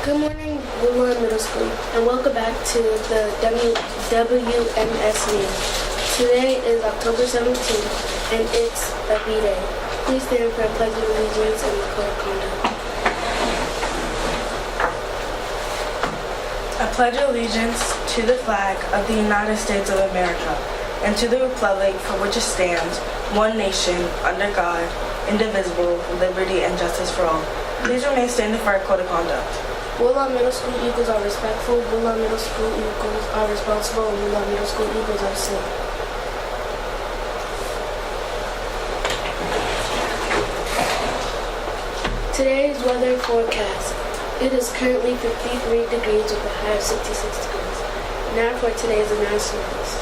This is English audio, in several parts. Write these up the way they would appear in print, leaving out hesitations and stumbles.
Good morning, Woodlawn Middle School, and welcome back to the WMS meeting. Today is October 17th, and it's a B-Day. Please stand for a pledge of allegiance and the code of conduct. I pledge allegiance to the flag of the United States of America and to the republic for which it stands, one nation, under God, indivisible, with liberty and justice for all. Please remain standing for our code of conduct. Woodlawn Middle School Eagles are respectful, Woodlawn Middle School Eagles are responsible, and Woodlawn Middle School Eagles are safe. Today's weather forecast. It is currently 53 degrees with a high of 66 degrees. Now for today's announcements.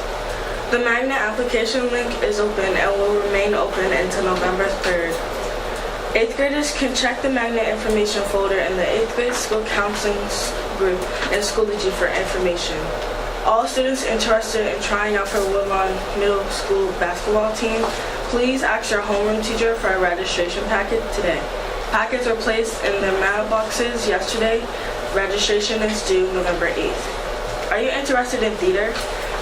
The Magnet application link is open and will remain open until November 3rd. 8th graders can check the Magnet information folder in the 8th grade school counseling group and Schoology for information. All students interested in trying out for Woodlawn Middle School basketball team, please ask your homeroom teacher for a registration packet today. Packets were placed in the mailboxes yesterday. Registration is due November 8th. Are you interested in theater?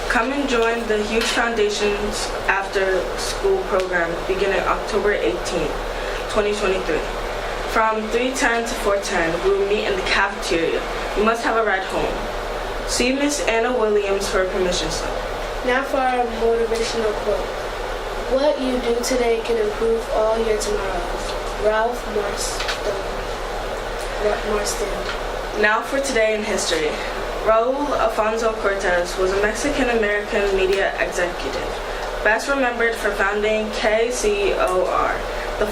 Come and join the Huge Foundation's after school program beginning October 18th. 2023. From 3:10 to 4:10, we will meet in the cafeteria. You must have a ride home. See Miss Anna Williams for a permission slip. Now for our motivational quote. What you do today can improve all your tomorrows. Ralph Marston. Now for today in history. Raul Alfonso Cortez was a Mexican-American media executive, best remembered for founding KCOR, the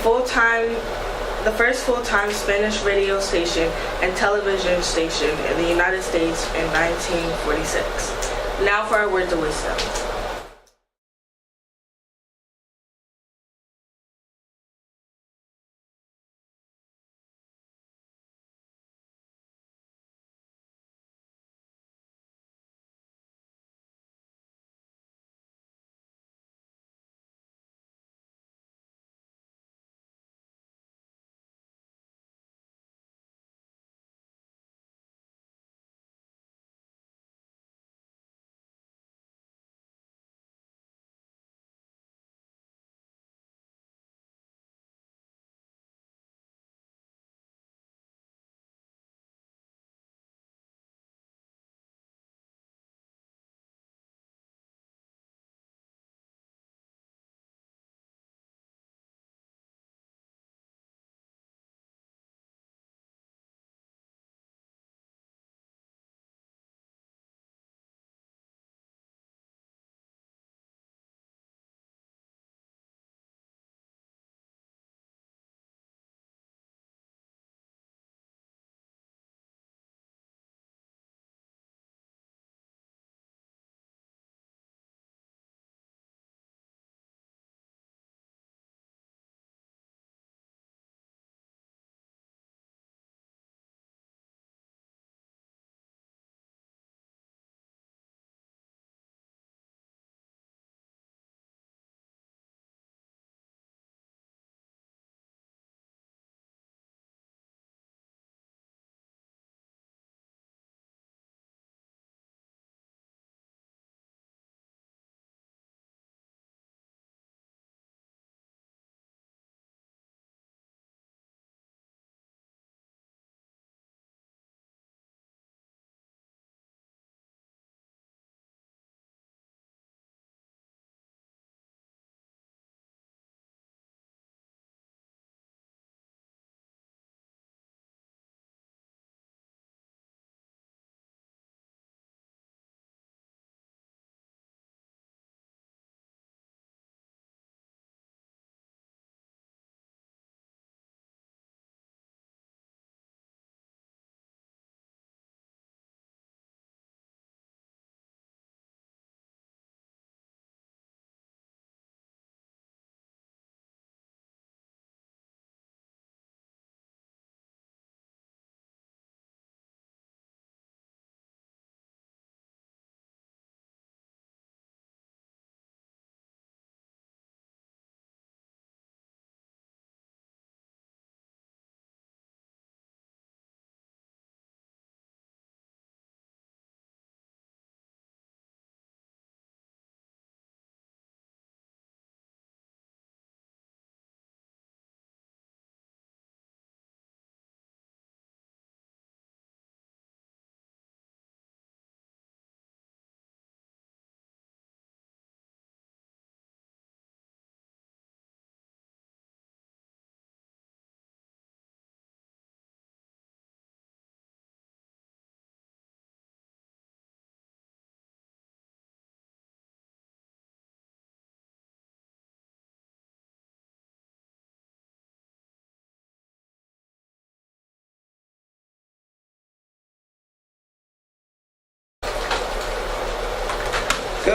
first full-time Spanish radio station and television station in the United States in 1946. Now for our words of wisdom.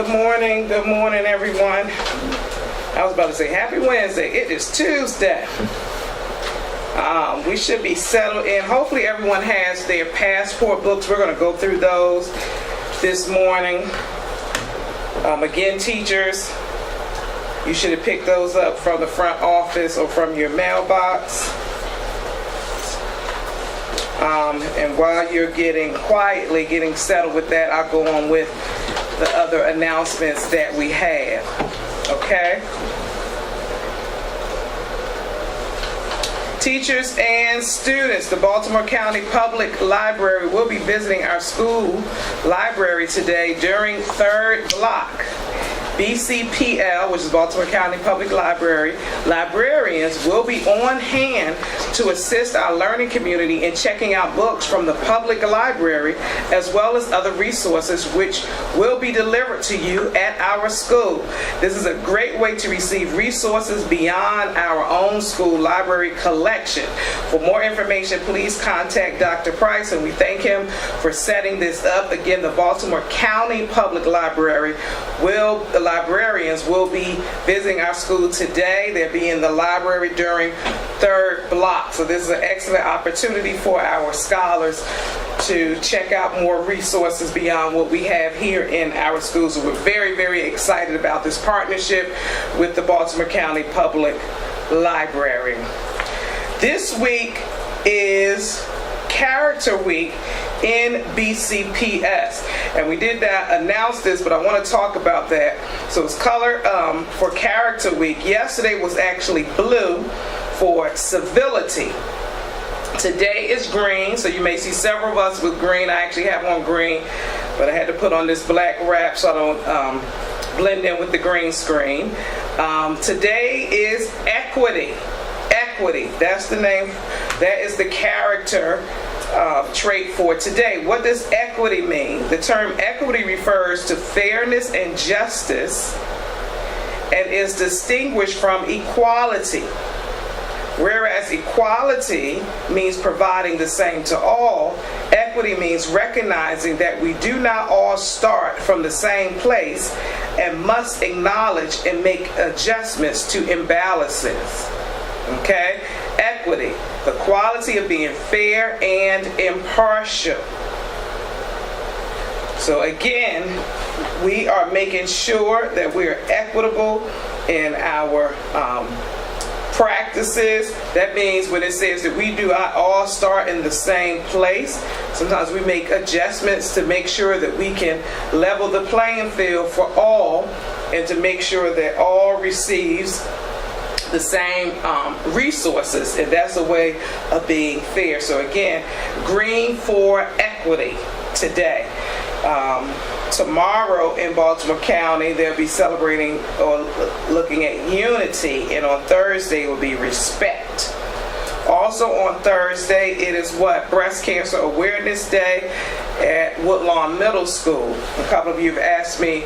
Good morning, everyone. I was about to say happy Wednesday. It is Tuesday. We should be settled in. Hopefully everyone has their passport books. We're going to go through those this morning. Again, teachers, you should have picked those up from the front office or from your mailbox. And while you're quietly getting settled with that, I'll go on with the other announcements that we have. Okay? Teachers and students, the Baltimore County Public Library will be visiting our school library today during third block. BCPL, which is Baltimore County Public Library, librarians will be on hand to assist our learning community in checking out books from the public library, as well as other resources which will be delivered to you at our school. This is a great way to receive resources beyond our own school library collection. For more information, please contact Dr. Price, and we thank him for setting this up. Again, the Baltimore County Public Library the librarians will be visiting our school today. They'll be in the library during third block. So this is an excellent opportunity for our scholars to check out more resources beyond what we have here in our schools. So we're very, very excited about this partnership with the Baltimore County Public Library. This week is Character Week in BCPS, and we did announce this, but I want to talk about that. So it's color for Character Week. Yesterday was actually blue for civility. Today is green, so you may see several of us with green. I actually have on green, but I had to put on this black wrap so I don't blend in with the green screen. Today is equity. Equity, that's the name, that is the character trait for today. What does equity mean? The term equity refers to fairness and justice and is distinguished from equality. Whereas equality means providing the same to all, equity means recognizing that we do not all start from the same place and must acknowledge and make adjustments to imbalances. Okay? Equity, the quality of being fair and impartial. So again, we are making sure that we are equitable in our practices. That means when it says that we do not all start in the same place, sometimes we make adjustments to make sure that we can level the playing field for all and to make sure that all receives the same resources, and that's a way of being fair. So again, green for equity today. Tomorrow in Baltimore County, they'll be celebrating or looking at unity, and on Thursday will be respect. Also on Thursday, it is Breast Cancer Awareness Day at Woodlawn Middle School. A couple of you have asked me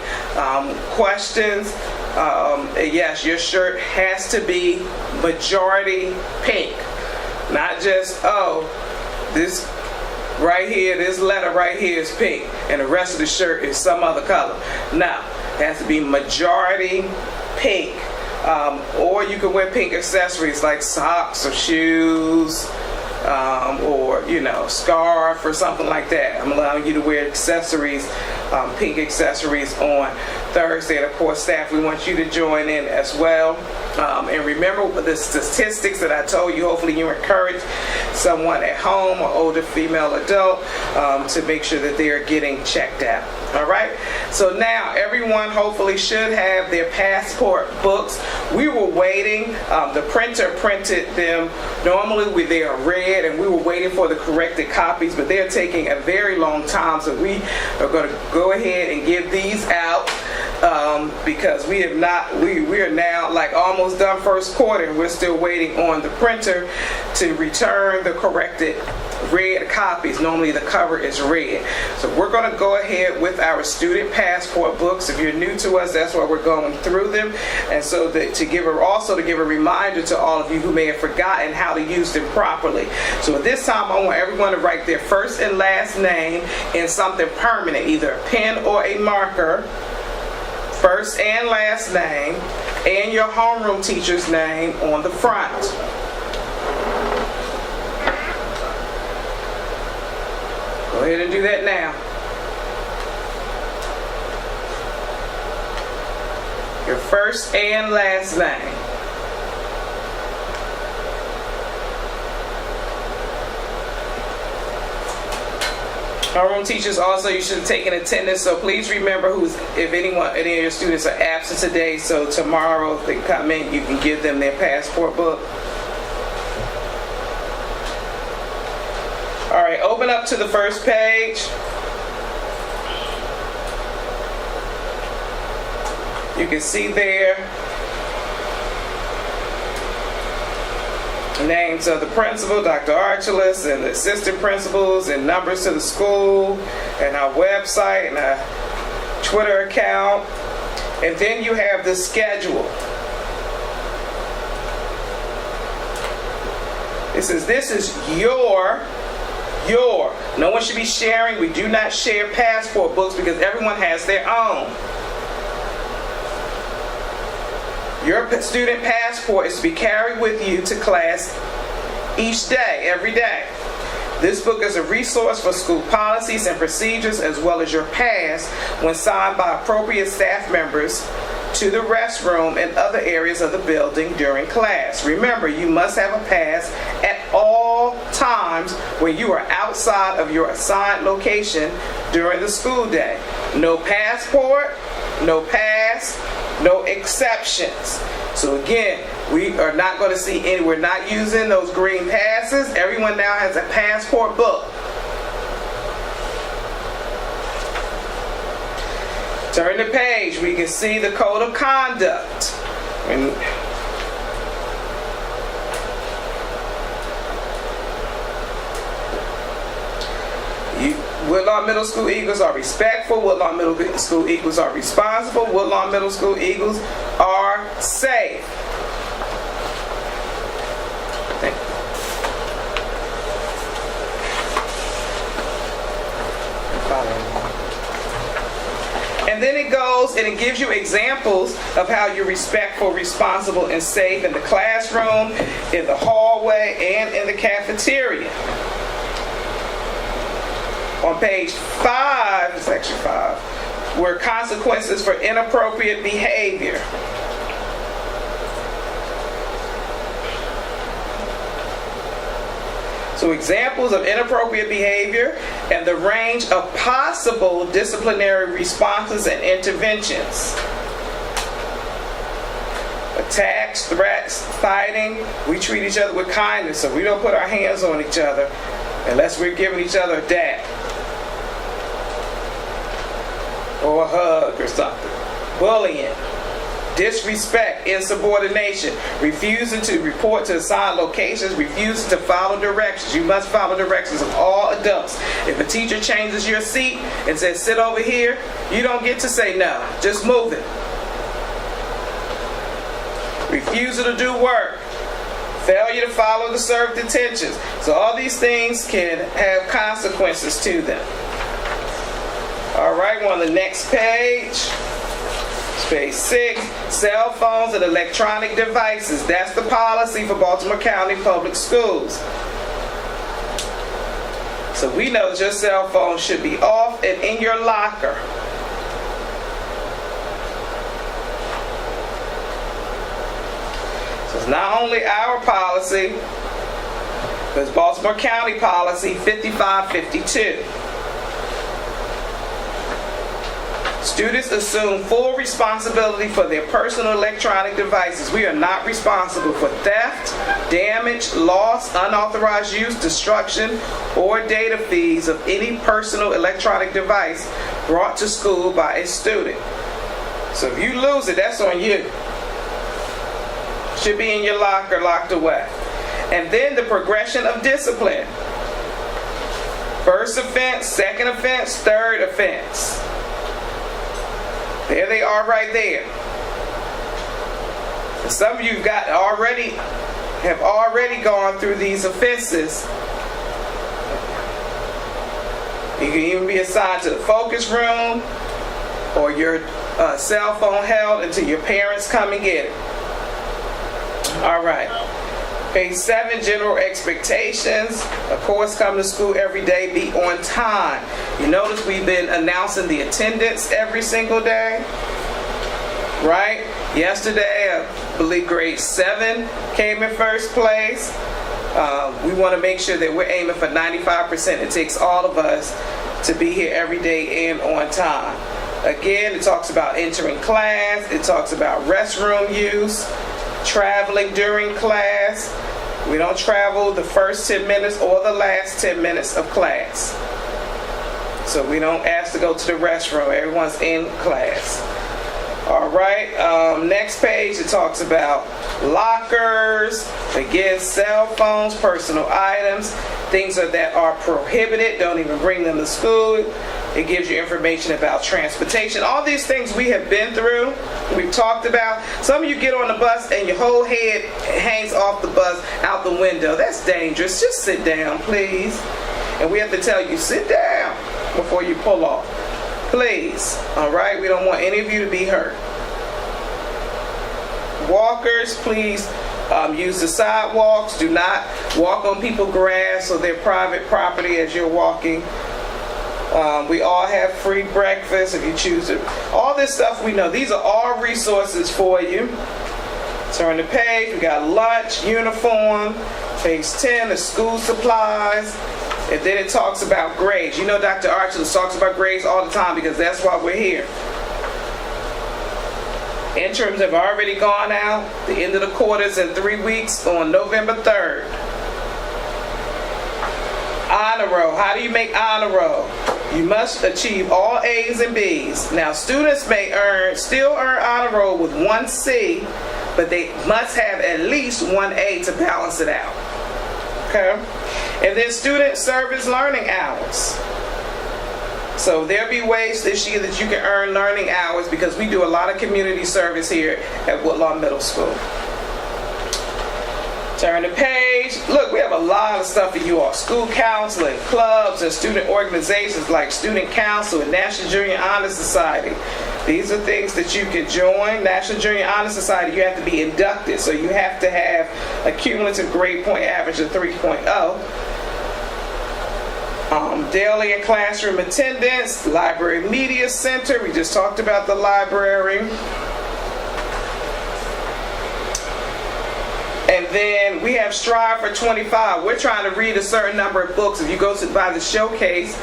questions. Yes, your shirt has to be majority pink. Not just, this right here, this letter right here is pink, and the rest of the shirt is some other color. No, it has to be majority pink. Or you can wear pink accessories like socks or shoes, or scarf or something like that. I'm allowing you to wear accessories, pink accessories on Thursday. And of course, staff, we want you to join in as well. And remember the statistics that I told you. Hopefully you encourage someone at home or older female adult to make sure that they are getting checked out. All right? So now everyone hopefully should have their passport books. We were waiting. The printer printed them. Normally they are red, and we were waiting for the corrected copies, but they're taking a very long time. So we are going to go ahead and give these out. Because we are now like almost done first quarter, and we're still waiting on the printer to return the corrected red copies. Normally the cover is red. So we're going to go ahead with our student passport books. If you're new to us, that's why we're going through them. And so to give a reminder to all of you who may have forgotten how to use them properly. So at this time, I want everyone to write their first and last name in something permanent, either a pen or a marker. first and last name, and your homeroom teacher's name on the front. Go ahead and do that now. Your first and last name. Homeroom teachers also, you should have taken attendance, so please remember if any of your students are absent today, so tomorrow if they come in, you can give them their passport book. All right, open up to the first page. You can see there names of the principal, Dr. Archulus, and the assistant principals, and numbers to the school, and our website, and our Twitter account. And then you have the schedule. This is your. No one should be sharing. We do not share passport books because everyone has their own. Your student passport is to be carried with you to class each day, every day. This book is a resource for school policies and procedures, as well as your pass when signed by appropriate staff members to the restroom and other areas of the building during class. Remember, you must have a pass at all times when you are outside of your assigned location during the school day. No passport, no pass, no exceptions. So again, we are not going to see any, we're not using those green passes. Everyone now has a passport book. Turn the page, we can see the code of conduct. Woodlawn Middle School Eagles are respectful. Woodlawn Middle School Eagles are responsible. Woodlawn Middle School Eagles are safe. Thank you. And then it goes and it gives you examples of how you're respectful, responsible, and safe in the classroom, in the hallway, and in the cafeteria. On page 5, section 5, were consequences for inappropriate behavior. So examples of inappropriate behavior and the range of possible disciplinary responses and interventions. Attacks, threats, fighting. We treat each other with kindness, so we don't put our hands on each other unless we're giving each other a dap or a hug or something. Bullying, disrespect, insubordination, refusing to report to assigned locations, refusing to follow directions. You must follow directions of all adults. If a teacher changes your seat and says sit over here, you don't get to say no. Just move it. Refusal to do work. Failure to follow the served detentions. So all these things can have consequences to them. All right, we're on the next page. It's page 6. Cell phones and electronic devices. That's the policy for Baltimore County Public Schools. So we know that your cell phone should be off and in your locker. So it's not only our policy, but it's Baltimore County Policy 5552. Students assume full responsibility for their personal electronic devices. We are not responsible for theft, damage, loss, unauthorized use, destruction, or data feeds of any personal electronic device brought to school by a student. So if you lose it, that's on you. Should be in your locker, locked away. And then the progression of discipline. First offense, second offense, third offense. There they are right there. And some of you have already gone through these offenses. You can even be assigned to the focus room, or your cell phone held until your parents come and get it. All right. Page 7, general expectations. Of course, come to school every day, be on time. You notice we've been announcing the attendance every single day, right? Yesterday, I believe grade 7 came in first place. We want to make sure that we're aiming for 95%. It takes all of us to be here every day and on time. Again, it talks about entering class. It talks about restroom use, traveling during class. We don't travel the first 10 minutes or the last 10 minutes of class. So we don't ask to go to the restroom. Everyone's in class. All right, next page, it talks about lockers, again, cell phones, personal items, things that are prohibited. Don't even bring them to school. It gives you information about transportation. All these things we have been through, we've talked about. Some of you get on the bus and your whole head hangs off the bus out the window. That's dangerous. Just sit down, please. And we have to tell you, sit down before you pull off. Please. All right? We don't want any of you to be hurt. Walkers, please use the sidewalks. Do not walk on people's grass or their private property as you're walking. We all have free breakfast if you choose it. All this stuff we know. These are all resources for you. Turn the page. We got lunch, uniform. Page 10 is school supplies. And then it talks about grades. You know Dr. Archulus talks about grades all the time because that's why we're here. Interims have already gone out. The end of the quarter is in 3 weeks on November 3rd. Honor roll. How do you make honor roll? You must achieve all A's and B's. Now students may still earn honor roll with 1 C, but they must have at least 1 A to balance it out. Okay? And then student service learning hours. So there'll be ways this year that you can earn learning hours because we do a lot of community service here at Woodlawn Middle School. Turn the page. Look, we have a lot of stuff for you all. School counseling, clubs, and student organizations like Student Council and National Junior Honor Society. These are things that you can join. National Junior Honor Society, you have to be inducted, so you have to have a cumulative grade point average of 3.0. Daily and classroom attendance, library media center. We just talked about the library. And then we have Strive for 25. We're trying to read a certain number of books. If you go to by the showcase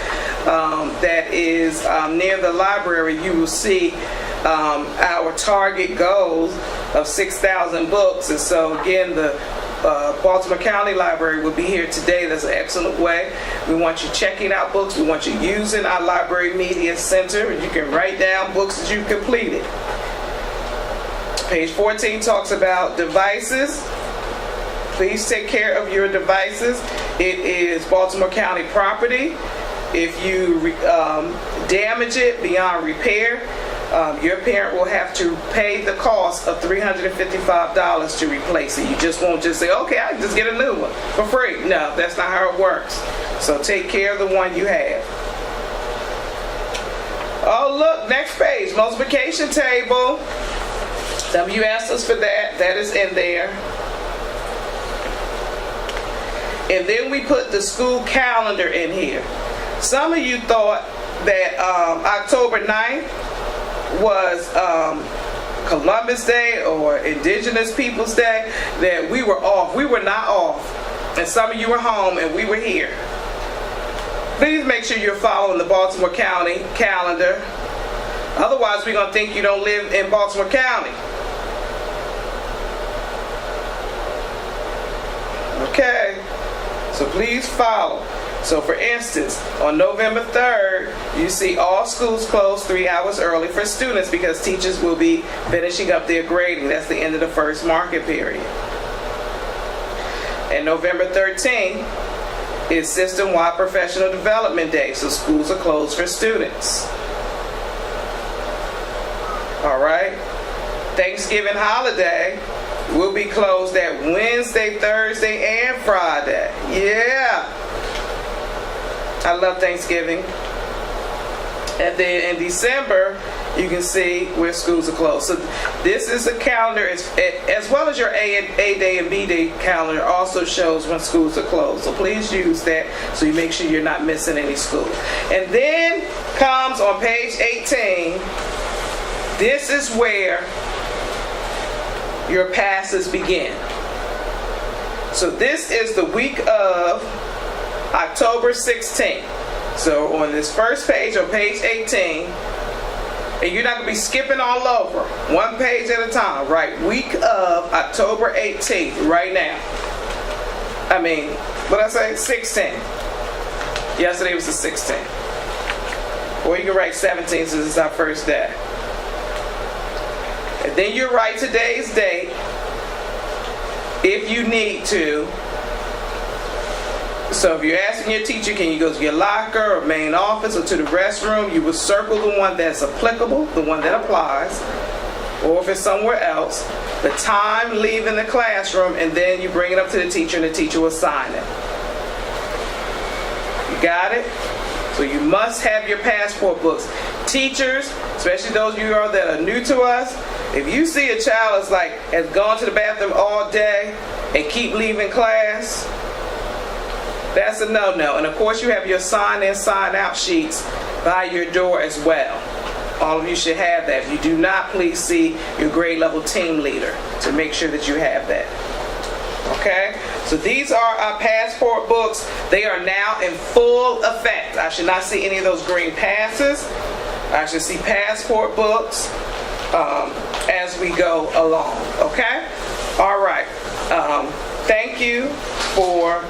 that is near the library, you will see our target goals of 6,000 books. And so again, the Baltimore County Library will be here today. That's an excellent way. We want you checking out books. We want you using our library media center. You can write down books that you've completed. Page 14 talks about devices. Please take care of your devices. It is Baltimore County property. If you damage it beyond repair, your parent will have to pay the cost of $355 to replace it. You just won't just say, okay, I can just get a new one for free. No, that's not how it works. So take care of the one you have. Oh, look, next page, multiplication table. Some of you asked us for that. That is in there. And then we put the school calendar in here. Some of you thought that October 9th was Columbus Day or Indigenous Peoples Day, that we were off. We were not off. And some of you were home and we were here. Please make sure you're following the Baltimore County calendar. Otherwise, we're going to think you don't live in Baltimore County. Okay, so please follow. So for instance, on November 3rd, you see all schools closed 3 hours early for students because teachers will be finishing up their grading. That's the end of the first market period. And November 13th is System-Wide Professional Development Day, so schools are closed for students. All right. Thanksgiving holiday will be closed that Wednesday, Thursday, and Friday. Yeah. I love Thanksgiving. And then in December you can see where schools are closed. So this is a calendar, as well as your A day and B day calendar also shows when schools are closed. So please use that so you make sure you're not missing any school. And then comes on page 18, this is where your passes begin. So this is the week of October 16th. So on this first page, on page 18, and you're not going to be skipping all over, one page at a time, right? Week of October 18th, right now. I mean, what did I say? 16th. Yesterday was the 16th. Or you can write 17th since it's our first day. And then you write today's date, if you need to. So if you're asking your teacher, can you go to your locker or main office or to the restroom, you will circle the one that's applicable, the one that applies, or if it's somewhere else, the time leaving the classroom, and then you bring it up to the teacher and the teacher will sign it. You got it? So you must have your passport books. Teachers, especially those of you that are new to us, if you see a child has gone to the bathroom all day and keep leaving class, that's a no-no. And of course you have your sign-in, sign-out sheets by your door as well. All of you should have that. If you do not, please see your grade level team leader to make sure that you have that. Okay? So these are our passport books. They are now in full effect. I should not see any of those green passes. I should see passport books as we go along. Okay? All right. Thank you for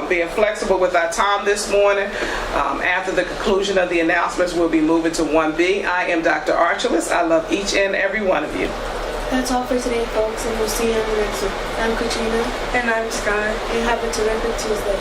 being flexible with our time this morning. After the conclusion of the announcements, we'll be moving to 1B. I am Dr. Archulus. I love each and every one of you. That's all for today, folks, and we'll see you in the next one. I'm Katrina. And I'm Sky. And have a terrific Tuesday.